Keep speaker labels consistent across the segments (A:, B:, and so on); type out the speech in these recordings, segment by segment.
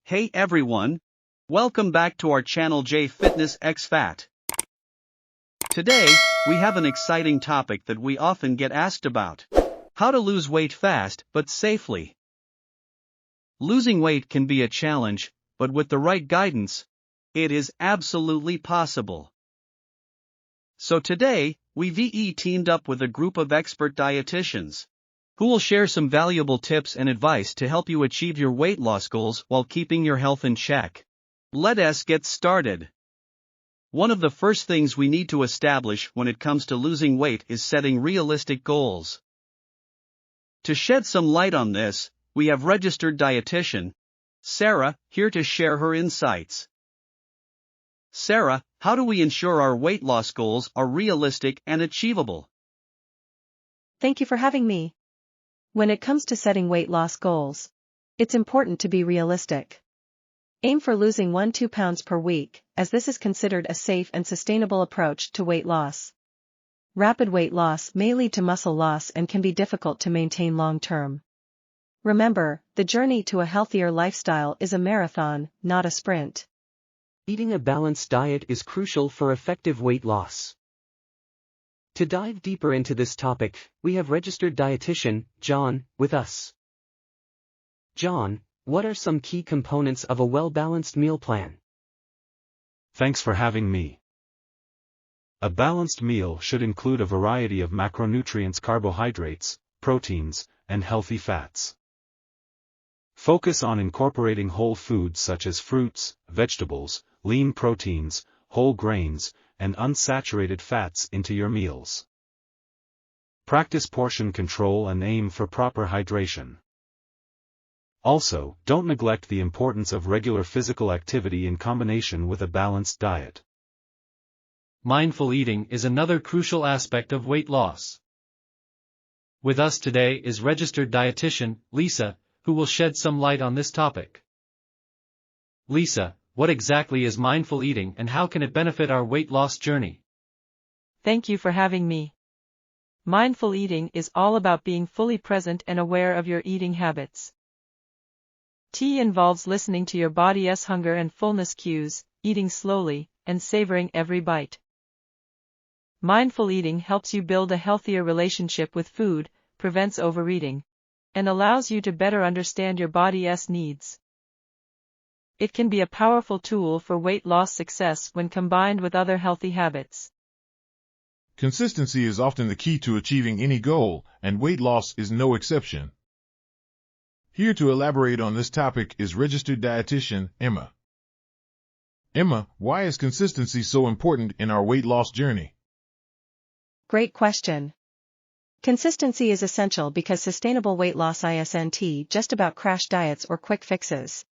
A: Hey everyone! Welcome back to our channel J Fitness X Fat. Today, we have an exciting topic that we often get asked about. How to lose weight fast but safely. Losing weight can be a challenge, but with the right guidance, it is absolutely possible. So today, we've teamed up with a group of expert dietitians who will share some valuable tips and advice to help you achieve your weight loss goals while keeping your health in check. Let us get started. One of the first things we need to establish when it comes to losing weight is setting realistic goals. To shed some light on this, we have registered dietitian Sarah here to share her insights. Sarah, how do we ensure our weight loss goals are realistic and achievable?
B: Thank you for having me. When it comes to setting weight loss goals, it's important to be realistic. Aim for losing 1-2 pounds per week, as this is considered a safe and sustainable approach to weight loss. Rapid weight loss may lead to muscle loss and can be difficult to maintain long-term. Remember, the journey to a healthier lifestyle is a marathon, not a sprint.
C: Eating a balanced diet is crucial for effective weight loss. To dive deeper into this topic, we have registered dietitian, John, with us. John, what are some key components of a well-balanced meal plan?
D: Thanks for having me. A balanced meal should include a variety of macronutrients, carbohydrates, proteins, and healthy fats. Focus on incorporating whole foods such as fruits, vegetables, lean proteins, whole grains, and unsaturated fats into your meals. Practice portion control and aim for proper hydration. Also, don't neglect the importance of regular physical activity in combination with a balanced diet.
E: Mindful eating is another crucial aspect of weight loss. With us today is registered dietitian, Lisa, who will shed some light on this topic. Lisa, what exactly is mindful eating and how can it benefit our weight loss journey?
F: Thank you for having me. Mindful eating is all about being fully present and aware of your eating habits. T involves listening to your body's hunger and fullness cues, eating slowly, and savoring every bite. Mindful eating helps you build a healthier relationship with food, prevents overeating, and allows you to better understand your body's needs. It can be a powerful tool for weight loss success when combined with other healthy habits.
G: Consistency is often the key to achieving any goal, and weight loss is no exception. Here to elaborate on this topic is registered dietitian Emma. Emma, why is consistency so important in our weight loss journey?
B: Great question. Consistency is essential because sustainable weight loss isn't just about crash diets or quick fixes.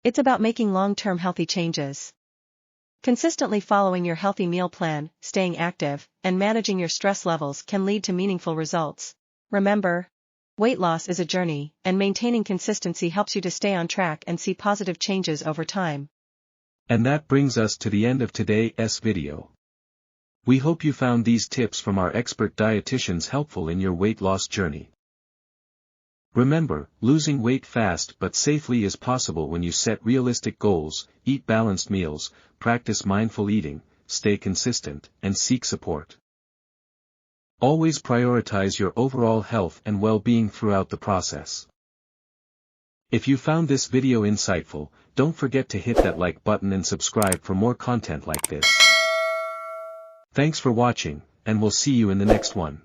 B: It's about making long-term healthy changes. Consistently following your healthy meal plan, staying active, and managing your stress levels can lead to meaningful results. Remember, weight loss is a journey, and maintaining consistency helps you to stay on track and see positive changes over time.
H: And that brings us to the end of today's video. We hope you found these tips from our expert dietitians helpful in your weight loss journey. Remember, losing weight fast but safely is possible when you set realistic goals, eat balanced meals, practice mindful eating, stay consistent, and seek support. Always prioritize your overall health and well-being throughout the process. If you found this video insightful, don't forget to hit that like button and subscribe for more content like this. Thanks for watching, and we'll see you in the next one.